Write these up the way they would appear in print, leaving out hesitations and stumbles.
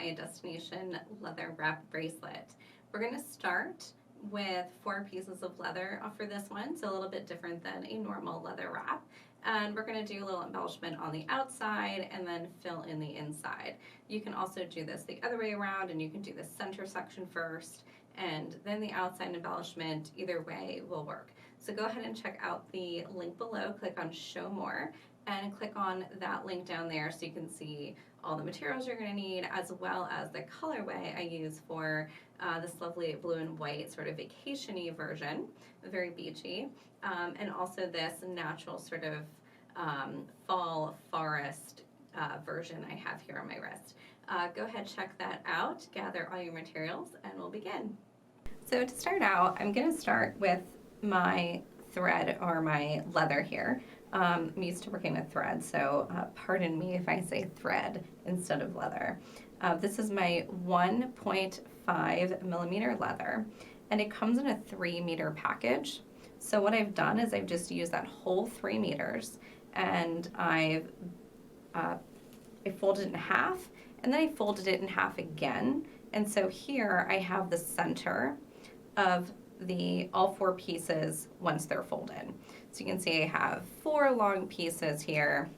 my destination leather wrap bracelet. We're going to start with 4 pieces of leather for this one, so a little bit different than a normal leather wrap. And we're going to do a little embellishment on the outside and then fill in the inside. You can also do this the other way around, and you can do the center section first and then the outside embellishment. Either way will work. So go ahead and check out the link below, click on show more, and click on that link down there so you can see all the materials you're going to need, as well as the colorway I use for this lovely blue and white sort of vacation-y version, very beachy, and also this natural sort of fall forest version I have here on my wrist. Go ahead, check that out, gather all your materials, and we'll begin. So to start out, I'm going to start with my thread or my leather here. I'm used to working with thread, so pardon me if I say thread instead of leather. This is my 1.5 millimeter leather, and it comes in a 3-meter package. So what I've done is I've just used that whole 3 meters, and I folded it in half, and then I folded it in half again. And so here I have the center of all 4 pieces once they're folded. So you can see I have 4 long pieces here,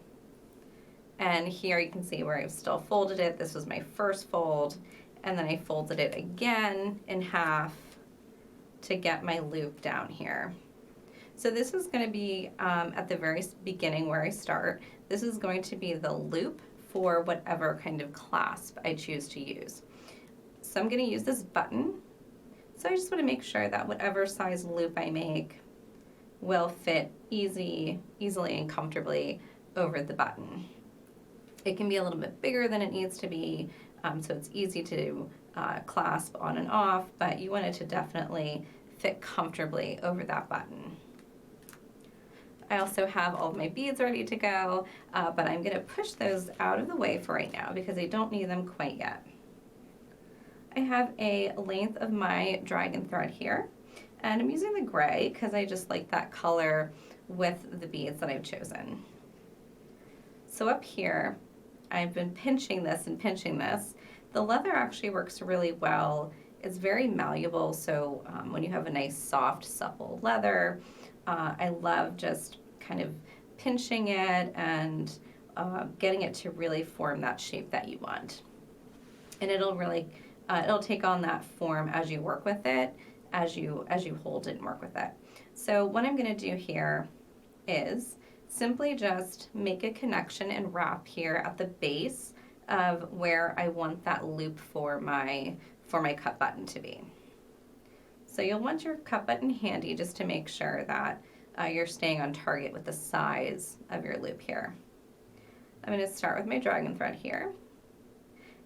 and here you can see where I've still folded it. This was my first fold, and then I folded it again in half to get my loop down here. So this is going to be at the very beginning where I start. This is going to be the loop for whatever kind of clasp I choose to use. So I'm going to use this button. So I just want to make sure that whatever size loop I make will fit easily and comfortably over the button. It can be a little bit bigger than it needs to be, so it's easy to clasp on and off, but you want it to definitely fit comfortably over that button. I also have all of my beads ready to go, but I'm going to push those out of the way for right now because I don't need them quite yet. I have a length of my dragon thread here, and I'm using the gray because I just like that color with the beads that I've chosen. So up here, I've been pinching this and pinching this. The leather actually works really well. It's very malleable, so when you have a nice soft, supple leather, I love just kind of pinching it and getting it to really form that shape that you want. And it'll really it'll take on that form as you work with it, as you hold it and work with it. So what I'm going to do here is simply just make a connection and wrap here at the base of where I want that loop for my cut button to be. So you'll want your cut button handy just to make sure that you're staying on target with the size of your loop here. I'm going to start with my dragon thread here.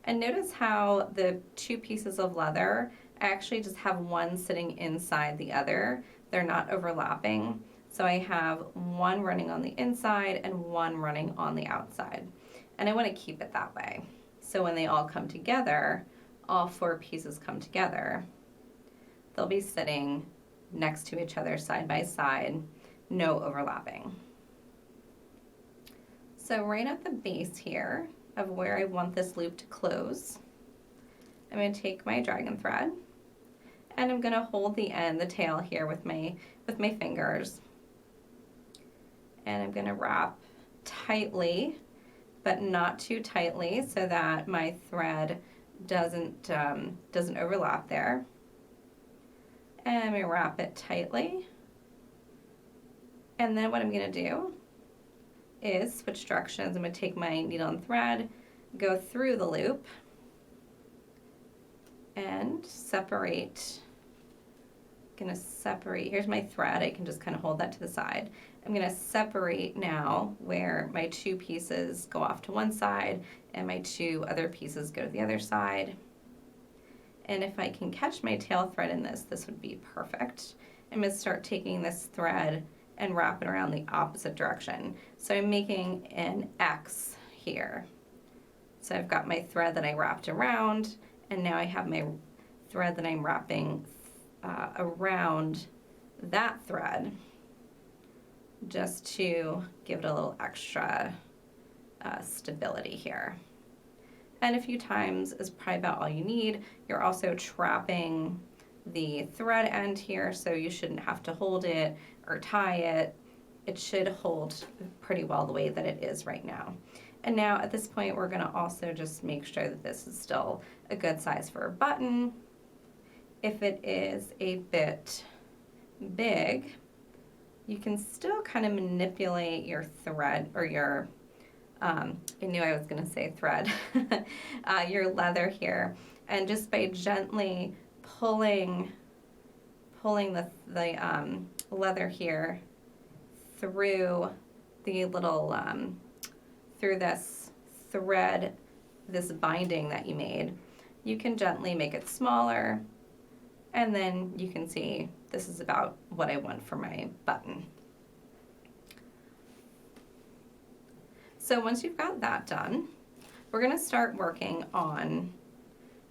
And notice how the 2 pieces of leather, I actually just have one sitting inside the other. They're not overlapping. So I have one running on the inside and one running on the outside. And I want to keep it that way. So when they all come together, all 4 pieces come together, they'll be sitting next to each other side by side, no overlapping. So right at the base here of where I want this loop to close, I'm going to take my dragon thread and I'm going to hold the end, the tail here with my fingers, and I'm going to wrap tightly, but not too tightly so that my thread doesn't overlap there. And I'm going to wrap it tightly, and then what I'm going to do is switch directions. I'm going to take my needle and thread, go through the loop, and separate. I'm going to separate. Here's my thread. I can just kind of hold that to the side. I'm going to separate now where my 2 pieces go off to one side and my 2 other pieces go to the other side. And if I can catch my tail thread in this, this would be perfect. I'm going to start taking this thread and wrap it around the opposite direction. So I'm making an X here. So I've got my thread that I wrapped around, and now I have my thread that I'm wrapping around that thread, just to give it a little extra stability here. and a few times is probably about all you need. You're also trapping the thread end here, so you shouldn't have to hold it or tie it. It should hold pretty well the way that it is right now. And now at this point, we're gonna also just make sure that this is still a good size for a button. If it is a bit big, you can still kind of manipulate your thread or your, I knew I was gonna say thread, your leather here. And just by gently pulling the leather here through the little, through this thread, this binding that you made, you can gently make it smaller, and then you can see this is about what I want for my button. So once you've got that done, we're gonna start working on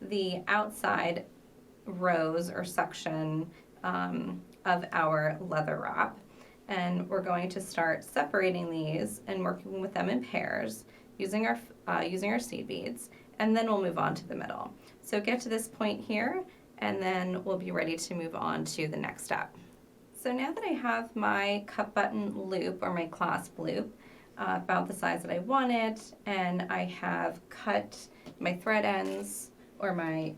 the outside rows or section of our leather wrap. And we're going to start separating these and working with them in pairs using our seed beads, and then we'll move on to the middle. So get to this point here, and then we'll be ready to move on to the next step. So now that I have my cup button loop or my clasp loop about the size that I want it, and I have cut my thread ends or my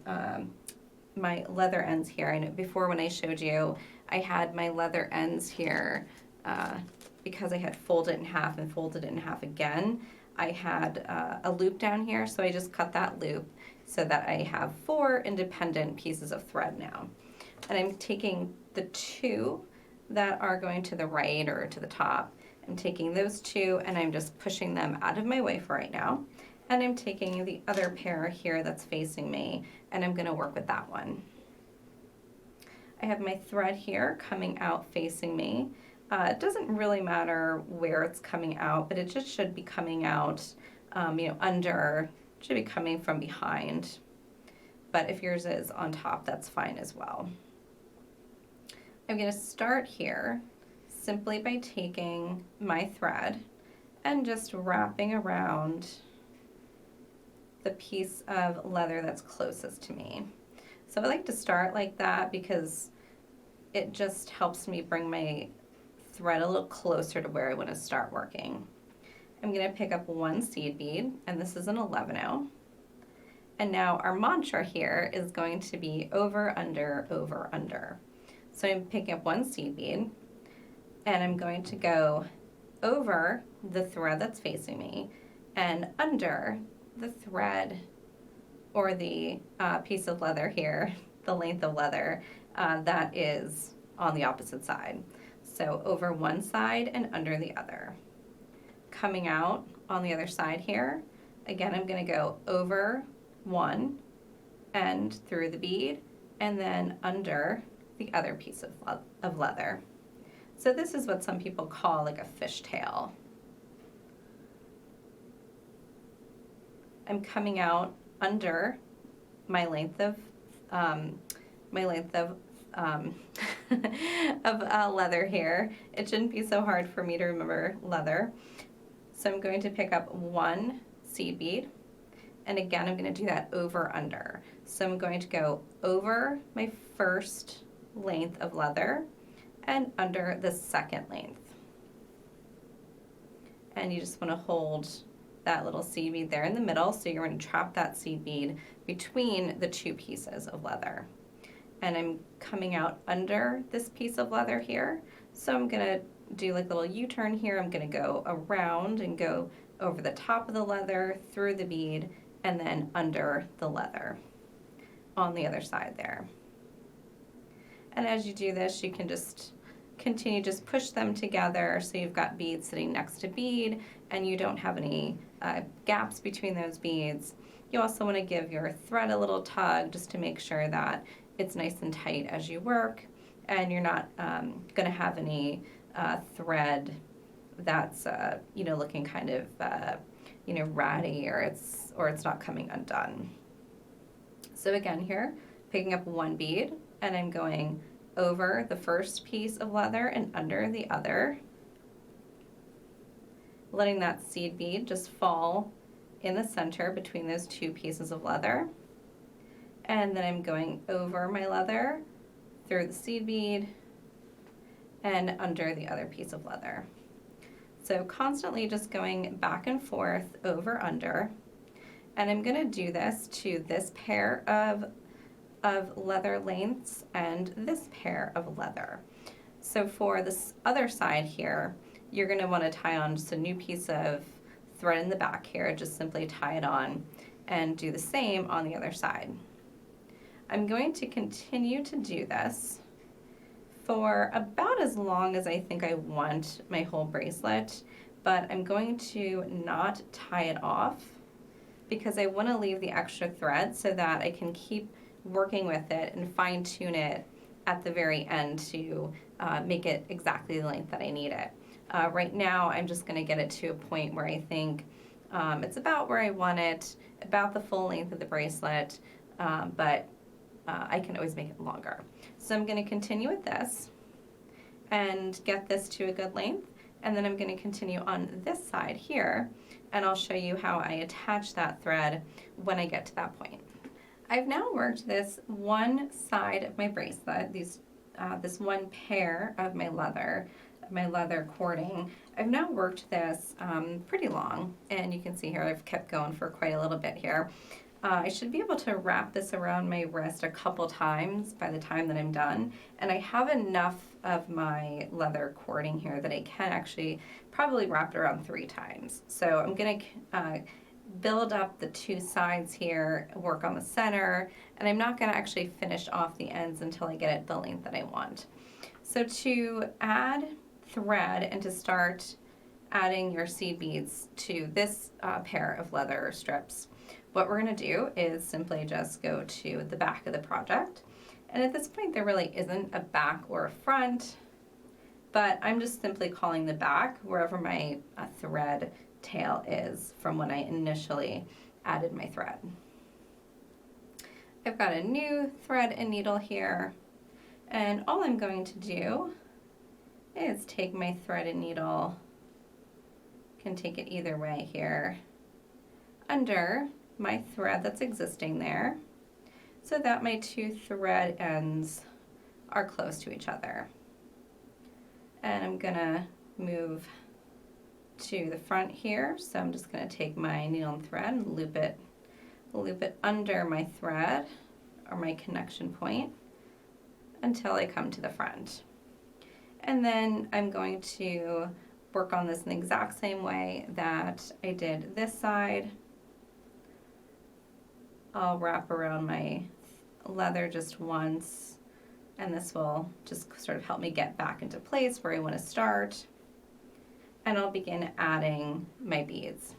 my leather ends here. I know before when I showed you, I had my leather ends here because I had folded it in half and folded it in half again. I had a loop down here, so I just cut that loop so that I have 4 independent pieces of thread now. And I'm taking the 2 that are going to the right or to the top. I'm taking those 2 and I'm just pushing them out of my way for right now. And I'm taking the other pair here that's facing me, and I'm gonna work with that one. I have my thread here coming out facing me. It doesn't really matter where it's coming out, but it just should be coming out, under, should be coming from behind. But if yours is on top, that's fine as well. I'm gonna start here simply by taking my thread and just wrapping around the piece of leather that's closest to me. So I like to start like that because it just helps me bring my thread a little closer to where I want to start working. I'm going to pick up 1 seed bead, and this is an 11-0. And now our mantra here is going to be over, under, over, under. So I'm picking up 1 seed bead, and I'm going to go over the thread that's facing me and under the thread or the piece of leather here, the length of leather that is on the opposite side. So over one side and under the other. Coming out on the other side here, again, I'm going to go over one and through the bead and then under the other piece of leather. So this is what some people call like a fishtail. I'm coming out under my length of of leather here. It shouldn't be so hard for me to remember leather. So I'm going to pick up 1 seed bead, and again I'm going to do that over under. So I'm going to go over my first length of leather and under the second length. And you just want to hold that little seed bead there in the middle, so you're going to trap that seed bead between the 2 pieces of leather. And I'm coming out under this piece of leather here, so I'm going to do like a little U-turn here. I'm going to go around and go over the top of the leather, through the bead, and then under the leather on the other side there. And as you do this, you can just continue, just push them together so you've got beads sitting next to bead and you don't have any gaps between those beads. You also want to give your thread a little tug just to make sure that it's nice and tight as you work, and you're not going to have any thread that's looking kind of ratty, or it's not coming undone. So again here, picking up 1 bead, and I'm going over the first piece of leather and under the other, letting that seed bead just fall in the center between those two pieces of leather. And then I'm going over my leather, through the seed bead, and under the other piece of leather. So constantly just going back and forth, over, under. And I'm going to do this to this pair of leather lengths and this pair of leather. So for this other side here, you're going to want to tie on just a new piece of thread in the back here, just simply tie it on and do the same on the other side. I'm going to continue to do this for about as long as I think I want my whole bracelet, but I'm going to not tie it off because I want to leave the extra thread so that I can keep working with it and fine tune it at the very end to make it exactly the length that I need it. Right now I'm just going to get it to a point where I think it's about where I want it, about the full length of the bracelet, but I can always make it longer. So I'm going to continue with this and get this to a good length, and then I'm going to continue on this side here, and I'll show you how I attach that thread when I get to that point. I've now worked this one side of my bracelet, this one pair of my leather cording. I've now worked this pretty long, and you can see here I've kept going for quite a little bit here. I should be able to wrap this around my wrist a couple times by the time that I'm done, and I have enough of my leather cording here that I can actually probably wrap it around 3 times. So I'm going to build up the 2 sides here, work on the center, and I'm not going to actually finish off the ends until I get it the length that I want. So to add thread and to start adding your seed beads to this pair of leather strips, what we're going to do is simply just go to the back of the project. And at this point there really isn't a back or a front, but I'm just simply calling the back wherever my thread tail is from when I initially added my thread. I've got a new thread and needle here, and all I'm going to do is take my thread and needle, can take it either way here, under my thread that's existing there so that my 2 thread ends are close to each other. And I'm gonna move to the front here, so I'm just gonna take my needle and thread and loop it under my thread or my connection point until I come to the front. And then I'm going to work on this in the exact same way that I did this side. I'll wrap around my leather just once, and this will just sort of help me get back into place where I want to start. And I'll begin adding my beads.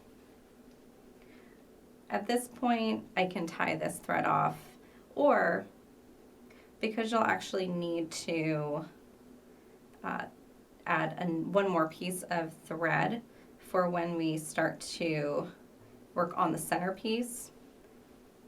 At this point, I can tie this thread off, or because you'll actually need to add one more piece of thread for when we start to work on the centerpiece.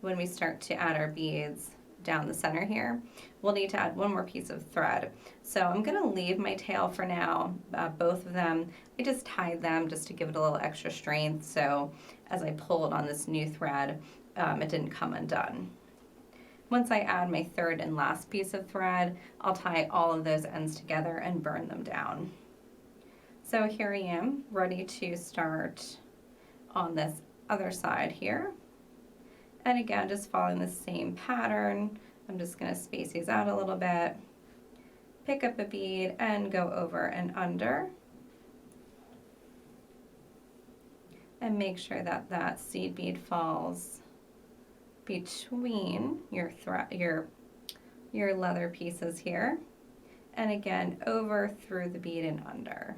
When we start to add our beads down the center here, we'll need to add one more piece of thread. So I'm going to leave my tail for now, both of them. I just tied them just to give it a little extra strength, so as I pulled on this new thread, it didn't come undone. Once I add my third and last piece of thread, I'll tie all of those ends together and burn them down. So here I am, ready to start on this other side here. And again, just following the same pattern, I'm just going to space these out a little bit, pick up a bead and go over and under, and make sure that that seed bead falls between your leather pieces here, and again over through the bead and under.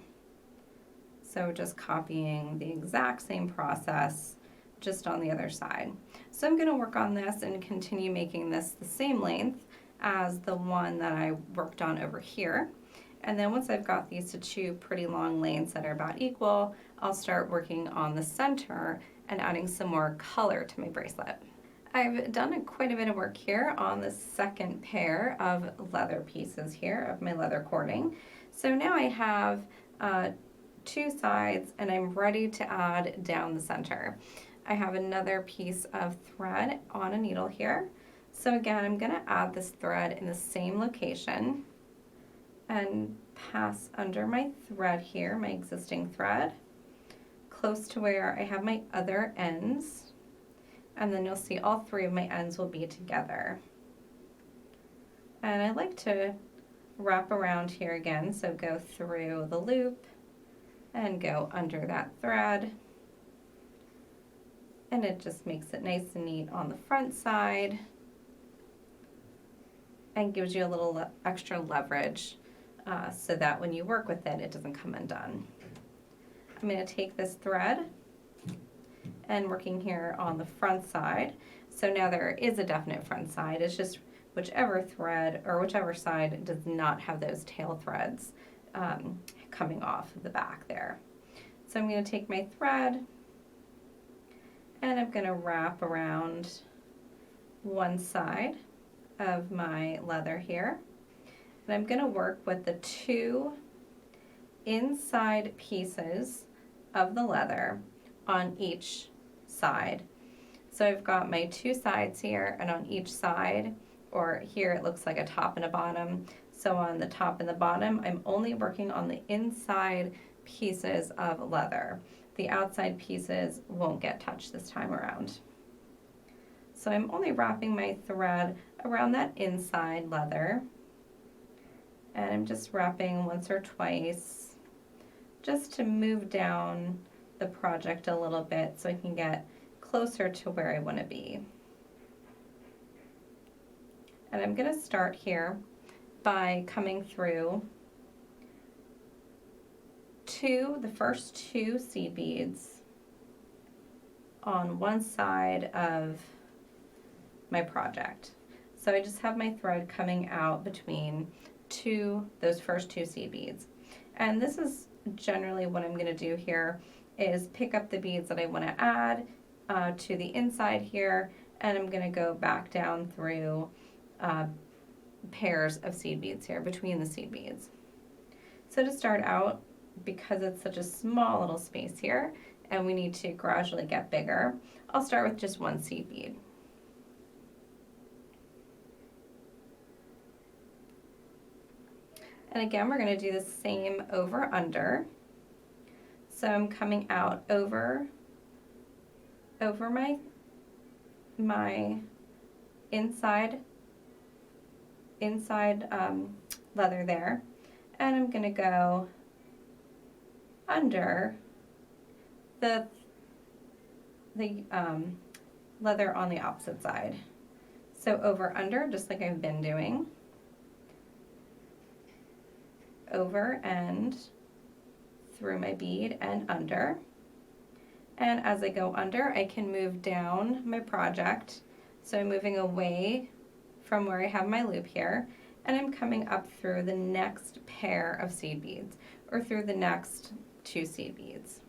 So just copying the exact same process just on the other side. So I'm going to work on this and continue making this the same length as the one that I worked on over here. And then once I've got these to 2 pretty long lengths that are about equal, I'll start working on the center and adding some more color to my bracelet. I've done quite a bit of work here on the second pair of leather pieces here of my leather cording. So now I have 2 sides and I'm ready to add down the center. I have another piece of thread on a needle here. So again, I'm going to add this thread in the same location and pass under my thread here, my existing thread, close to where I have my other ends. And then you'll see all three of my ends will be together. And I like to wrap around here again, so go through the loop and go under that thread. And it just makes it nice and neat on the front side and gives you a little extra leverage so that when you work with it, it doesn't come undone. I'm going to take this thread and working here on the front side. So now there is a definite front side. It's just whichever thread or whichever side does not have those tail threads coming off of the back there. So I'm going to take my thread and I'm going to wrap around one side of my leather here. And I'm going to work with the two inside pieces of the leather on each side. So I've got my two sides here, and on each side, or here it looks like a top and a bottom. So on the top and the bottom, I'm only working on the inside pieces of leather. The outside pieces won't get touched this time around. So I'm only wrapping my thread around that inside leather. And I'm just wrapping once or twice just to move down the project a little bit so I can get closer to where I want to be. And I'm going to start here by coming through the first two seed beads on one side of my project. So I just have my thread coming out between those first two seed beads. And this is generally what I'm going to do here is pick up the beads that I want to add to the inside here, and I'm going to go back down through pairs of seed beads here between the seed beads. So to start out, because it's such a small little space here and we need to gradually get bigger, I'll start with just one seed bead. And again, we're going to do the same over under. So I'm coming out over my inside leather there, and I'm going to go under the leather on the opposite side. So over under, just like I've been doing. Over and through my bead and under. And as I go under, I can move down my project. So I'm moving away from where I have my loop here, and I'm coming up through the next pair of seed beads, or through the next two seed beads.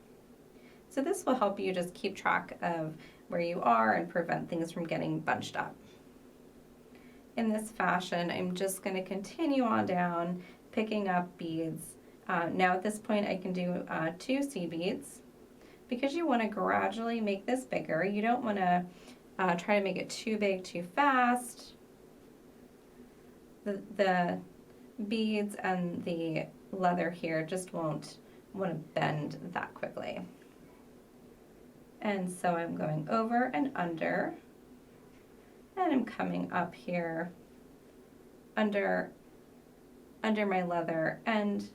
So this will help you just keep track of where you are and prevent things from getting bunched up. In this fashion, I'm just going to continue on down, picking up beads. Now at this point I can do two seed beads. Because you want to gradually make this bigger, you don't want to try to make it too big too fast. The beads and the leather here just won't want to bend that quickly. And so I'm going over and under, and I'm coming up here under my leather and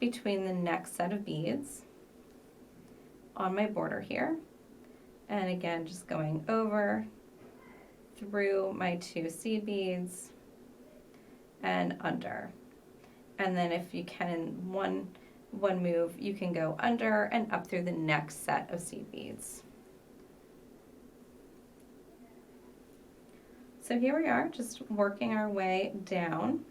between the next set of beads on my border here. And again, just going over through my two seed beads and under. And then if you can in one move, you can go under and up through the next set of seed beads. So here we are, just working our way down.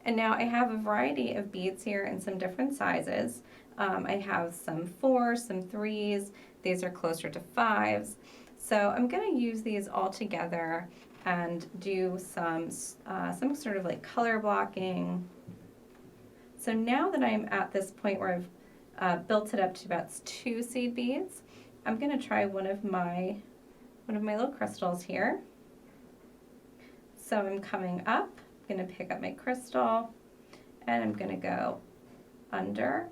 And now I have a variety of beads here in some different sizes. I have some 4s, some 3s. These are closer to 5s. So I'm going to use these all together and do some sort of like color blocking. So now that I'm at this point where I've built it up to about 2 seed beads, I'm going to try one of my little crystals here. So I'm coming up, I'm going to pick up my crystal, and I'm going to go under,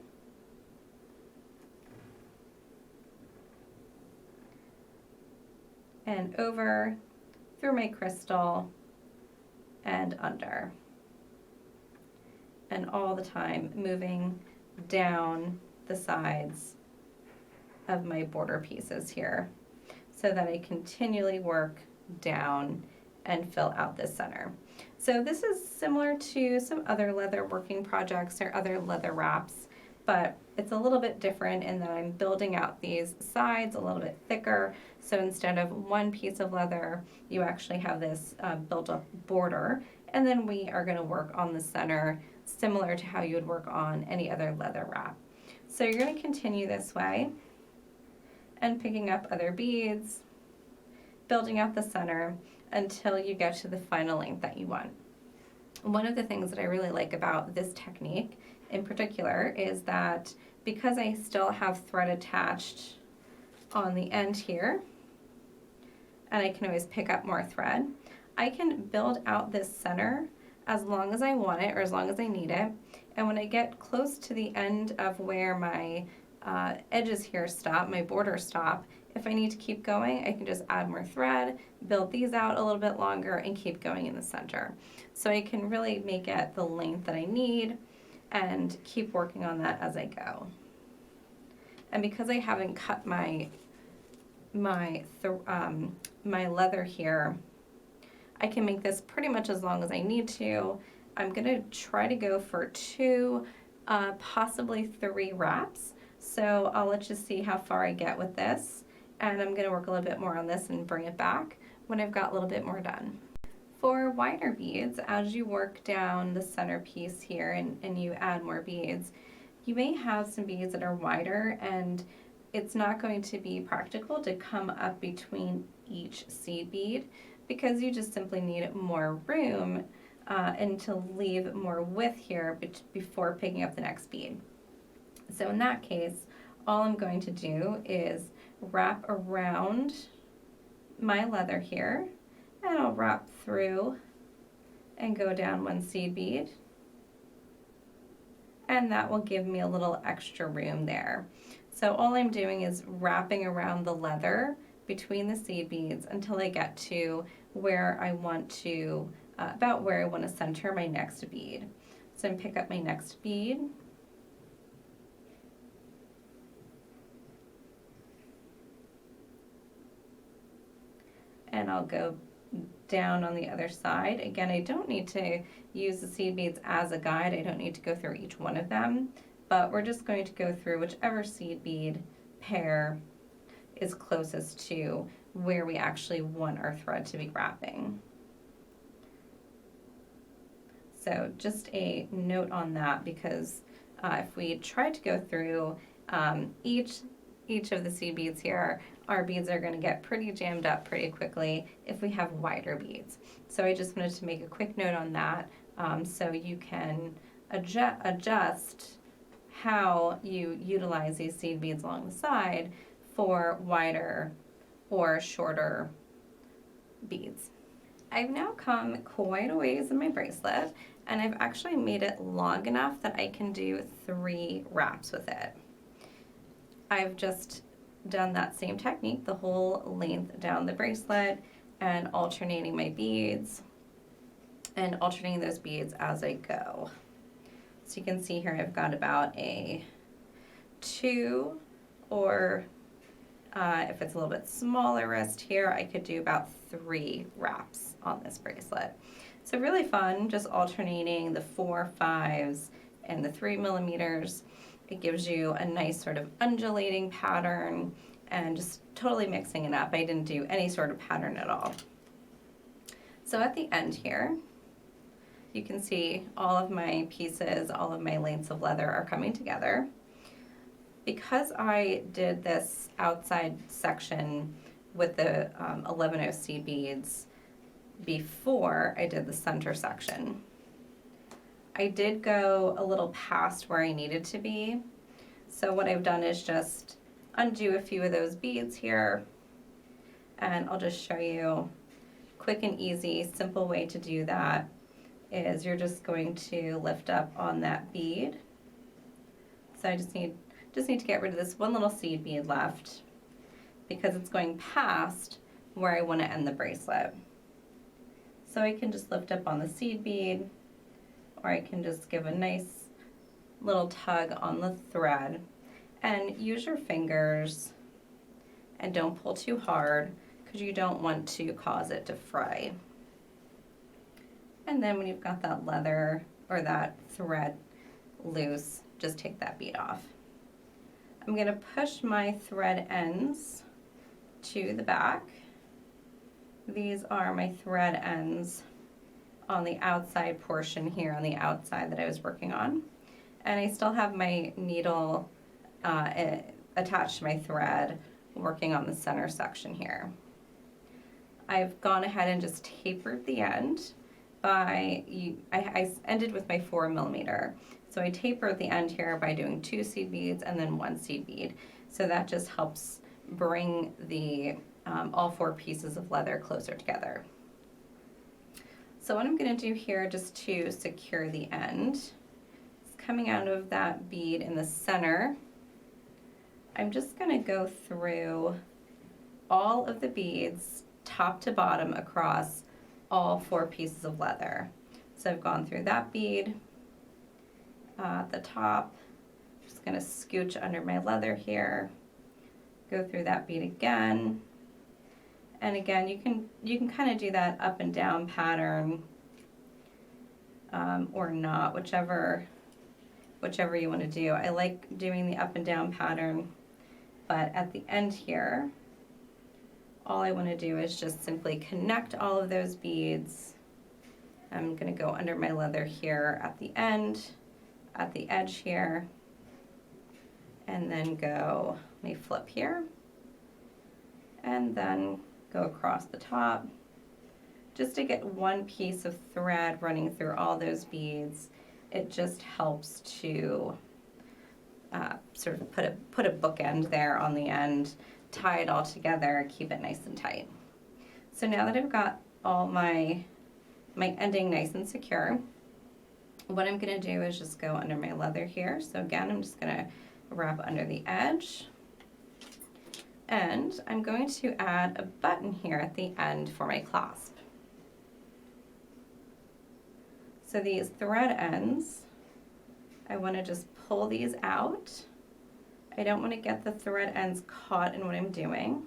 and over, through my crystal, and under. And all the time moving down the sides of my border pieces here so that I continually work down and fill out this center. So this is similar to some other leather working projects or other leather wraps, but it's a little bit different in that I'm building out these sides a little bit thicker. So instead of one piece of leather, you actually have this built up border, and then we are going to work on the center similar to how you would work on any other leather wrap. So you're going to continue this way and picking up other beads, building out the center until you get to the final length that you want. One of the things that I really like about this technique in particular is that because I still have thread attached on the end here, and I can always pick up more thread, I can build out this center as long as I want it or as long as I need it. And when I get close to the end of where my edges here stop, my borders stop, if I need to keep going, I can just add more thread, build these out a little bit longer, and keep going in the center. So I can really make it the length that I need and keep working on that as I go. And because I haven't cut my leather here, I can make this pretty much as long as I need to. I'm gonna try to go for 2, possibly 3 wraps. So I'll let you see how far I get with this. And I'm gonna work a little bit more on this and bring it back when I've got a little bit more done. For wider beads, as you work down the center piece here and you add more beads, you may have some beads that are wider, and it's not going to be practical to come up between each seed bead because you just simply need more room and to leave more width here before picking up the next bead. So in that case, all I'm going to do is wrap around my leather here, and I'll wrap through and go down 1 seed bead, and that will give me a little extra room there. So all I'm doing is wrapping around the leather between the seed beads until I get to where I want to, about where I want to center my next bead. So I'm pick up my next bead, and I'll go down on the other side. Again, I don't need to use the seed beads as a guide. I don't need to go through each one of them, but we're just going to go through whichever seed bead pair is closest to where we actually want our thread to be wrapping. So just a note on that, because if we try to go through each of the seed beads here, our beads are going to get pretty jammed up pretty quickly if we have wider beads. So I just wanted to make a quick note on that so you can adjust how you utilize these seed beads along the side for wider or shorter beads. I've now come quite a ways in my bracelet, and I've actually made it long enough that I can do 3 wraps with it. I've just done that same technique the whole length down the bracelet and alternating my beads and alternating those beads as I go. So you can see here I've got about a 2, or if it's a little bit smaller wrist here, I could do about 3 wraps on this bracelet. So really fun, just alternating the 4, 5s and the 3 millimeters. It gives you a nice sort of undulating pattern and just totally mixing it up. I didn't do any sort of pattern at all. So at the end here, you can see all of my pieces, all of my lengths of leather are coming together. Because I did this outside section with the 11 seed beads before I did the center section, I did go a little past where I needed to be. So what I've done is just undo a few of those beads here, and I'll just show you quick and easy, simple way to do that is you're just going to lift up on that bead. So I just need to get rid of this one little seed bead left because it's going past where I want to end the bracelet. So I can just lift up on the seed bead, or I can just give a nice little tug on the thread and use your fingers and don't pull too hard because you don't want to cause it to fray. And then when you've got that leather or that thread loose, just take that bead off. I'm going to push my thread ends to the back. These are my thread ends on the outside portion here on the outside that I was working on. And I still have my needle attached to my thread working on the center section here. I've gone ahead and just tapered the end by, I ended with my 4mm. So I tapered the end here by doing 2 seed beads and then 1 seed bead. So that just helps bring the all 4 pieces of leather closer together. So what I'm going to do here just to secure the end is coming out of that bead in the center. I'm just going to go through all of the beads top to bottom across all 4 pieces of leather. So I've gone through that bead at the top. Just going to scooch under my leather here, go through that bead again, and again you can kind of do that up and down pattern or not, whichever you want to do. I like doing the up and down pattern, but at the end here all I want to do is just simply connect all of those beads. I'm going to go under my leather here at the end, at the edge here, and then go, let me flip here, and then go across the top just to get one piece of thread running through all those beads. It just helps to sort of put a bookend there on the end, tie it all together, keep it nice and tight. So now that I've got all my ending nice and secure, what I'm going to do is just go under my leather here. So again, I'm just going to wrap under the edge, and I'm going to add a button here at the end for my clasp. So these thread ends, I want to just pull these out. I don't want to get the thread ends caught in what I'm doing.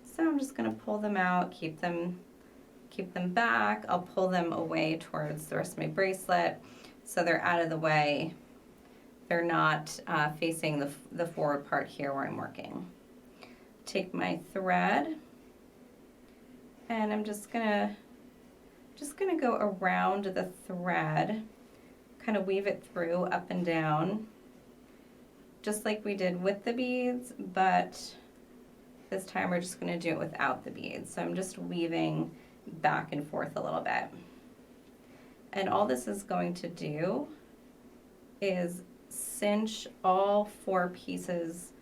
So I'm just going to pull them out, keep them back. I'll pull them away towards the rest of my bracelet so they're out of the way. They're not facing the forward part here where I'm working. Take my thread, and I'm just gonna go around the thread, kind of weave it through up and down, just like we did with the beads, but this time we're just going to do it without the beads. So I'm just weaving back and forth a little bit. And all this is going to do is cinch all 4 pieces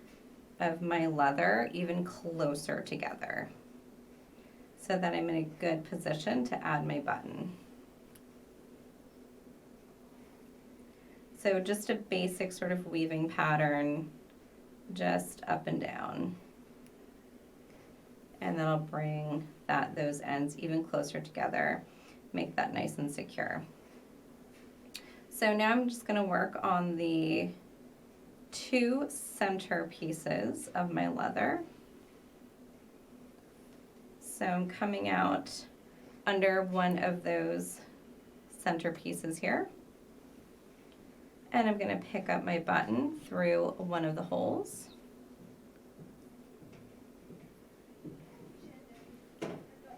of my leather even closer together so that I'm in a good position to add my button. So just a basic sort of weaving pattern, just up and down. And then I'll bring those ends even closer together, make that nice and secure. So now I'm just going to work on the 2 center pieces of my leather. So I'm coming out under one of those center pieces here, and I'm going to pick up my button through one of the holes.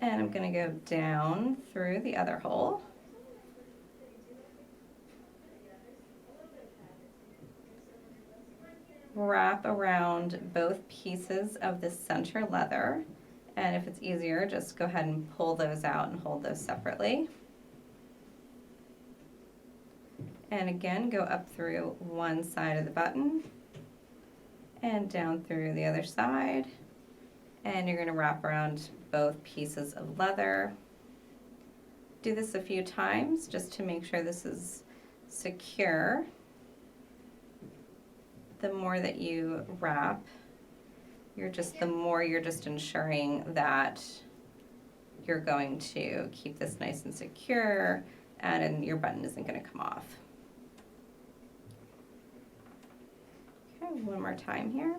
And I'm going to go down through the other hole. Wrap around both pieces of the center leather, and if it's easier, just go ahead and pull those out and hold those separately. And again, go up through one side of the button and down through the other side. And you're going to wrap around both pieces of leather. Do this a few times just to make sure this is secure. The more that you wrap, the more you're just ensuring that you're going to keep this nice and secure, and your button isn't going to come off. Okay, one more time here.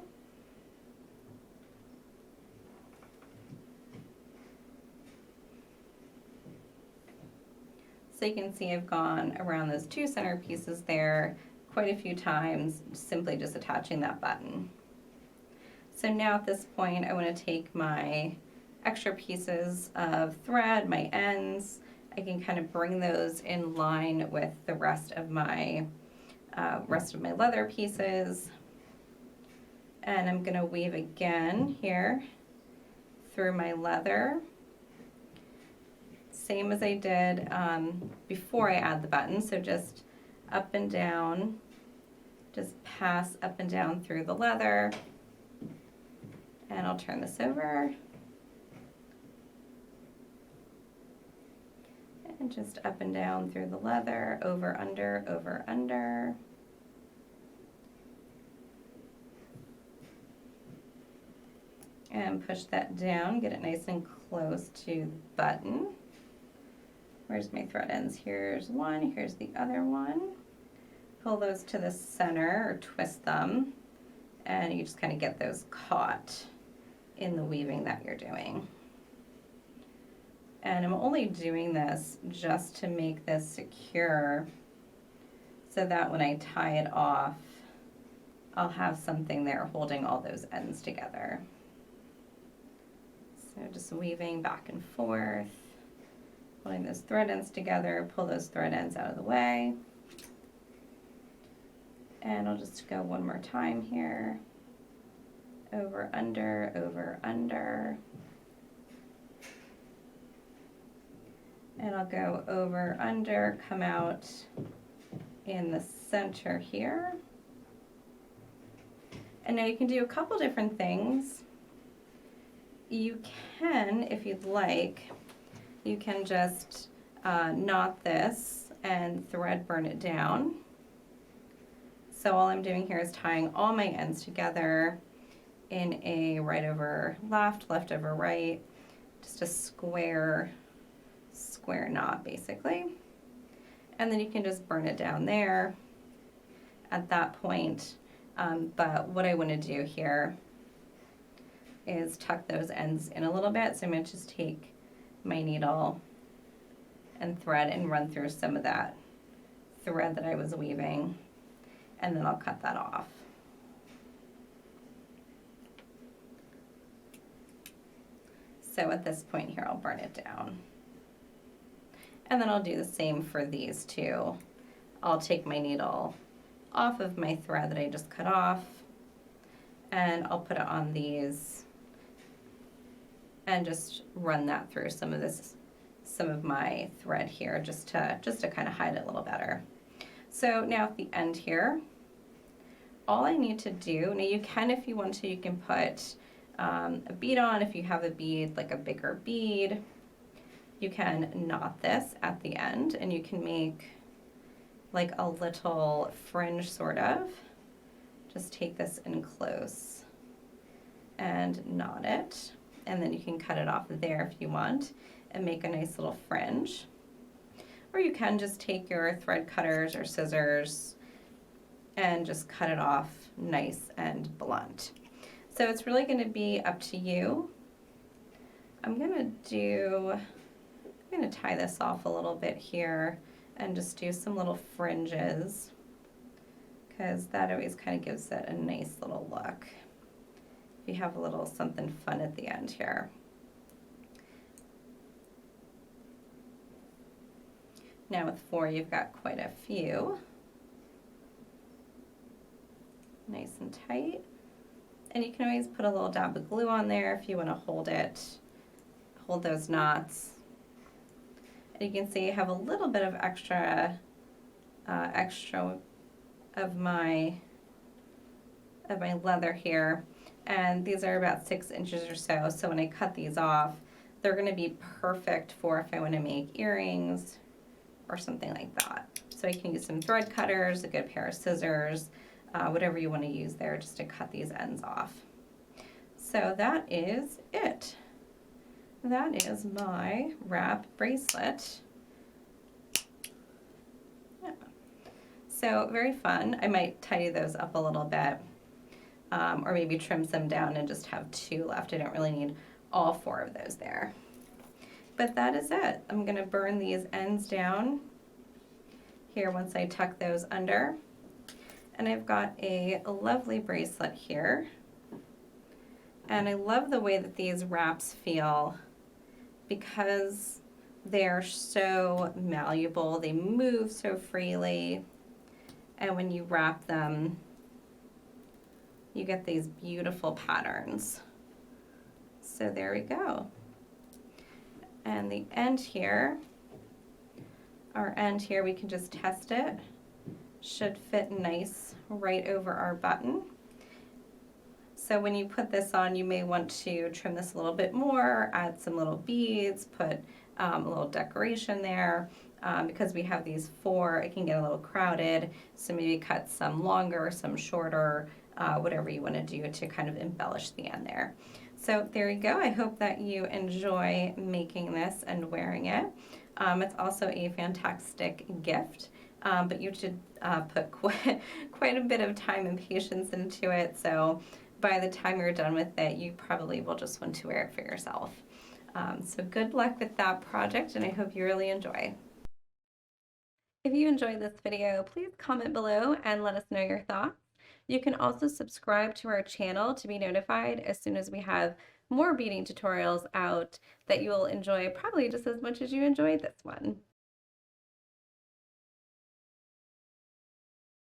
So you can see I've gone around those two center pieces there quite a few times, simply just attaching that button. So now at this point, I want to take my extra pieces of thread, my ends. I can kind of bring those in line with the rest of my leather pieces. And I'm going to weave again here through my leather. Same as I did before I add the button, so just up and down, just pass up and down through the leather. And I'll turn this over. And just up and down through the leather, over, under, over, under. And push that down, get it nice and close to the button. Where's my thread ends? Here's one, here's the other one. Pull those to the center or twist them, and you just kind of get those caught in the weaving that you're doing. And I'm only doing this just to make this secure so that when I tie it off, I'll have something there holding all those ends together. So just weaving back and forth, pulling those thread ends together, pull those thread ends out of the way. And I'll just go one more time here. Over, under, over, under. And I'll go over, under, come out in the center here. And now you can do a couple different things. You can, if you'd like, you can just knot this and thread burn it down. So all I'm doing here is tying all my ends together in a right over left, left over right, just a square knot basically. And then you can just burn it down there at that point. But what I want to do here is tuck those ends in a little bit. So I'm going to just take my needle and thread and run through some of that thread that I was weaving, and then I'll cut that off. So at this point here, I'll burn it down. And then I'll do the same for these two. I'll take my needle off of my thread that I just cut off, and I'll put it on these and just run that through some of my thread here, just to kind of hide it a little better. So now at the end here, all I need to do, now you can, if you want to, you can put a bead on. If you have a bead, like a bigger bead, you can knot this at the end, and you can make like a little fringe sort of. Just take this in close and knot it, and then you can cut it off there if you want and make a nice little fringe. Or you can just take your thread cutters or scissors and just cut it off nice and blunt. So it's really going to be up to you. I'm going to tie this off a little bit here and just do some little fringes, because that always kind of gives it a nice little look. You have a little something fun at the end here. Now with 4, you've got quite a few. Nice and tight. And you can always put a little dab of glue on there if you want to hold those knots. And you can see I have a little bit of extra of of my leather here, and these are about 6 inches or so. So when I cut these off, they're going to be perfect for if I want to make earrings or something like that. So I can use some thread cutters, a good pair of scissors, whatever you want to use there just to cut these ends off. So that is it. That is my wrap bracelet. Yeah. So very fun. I might tidy those up a little bit, or maybe trim some down and just have 2 left. I don't really need all 4 of those there. But that is it. I'm going to burn these ends down here once I tuck those under. And I've got a lovely bracelet here. And I love the way that these wraps feel because they're so malleable. They move so freely. And when you wrap them, you get these beautiful patterns. So there we go. And the end here, our end here, we can just test it. Should fit nice right over our button. So when you put this on, you may want to trim this a little bit more, add some little beads, put a little decoration there. Because we have these 4, it can get a little crowded. So maybe cut some longer, some shorter, whatever you want to do to kind of embellish the end there. So there you go. I hope that you enjoy making this and wearing it. It's also a fantastic gift, but you should put quite a bit of time and patience into it. So by the time you're done with it, you probably will just want to wear it for yourself. So good luck with that project, and I hope you really enjoy. If you enjoyed this video, please comment below and let us know your thoughts. You can also subscribe to our channel to be notified as soon as we have more beading tutorials out that you will enjoy probably just as much as you enjoyed this one.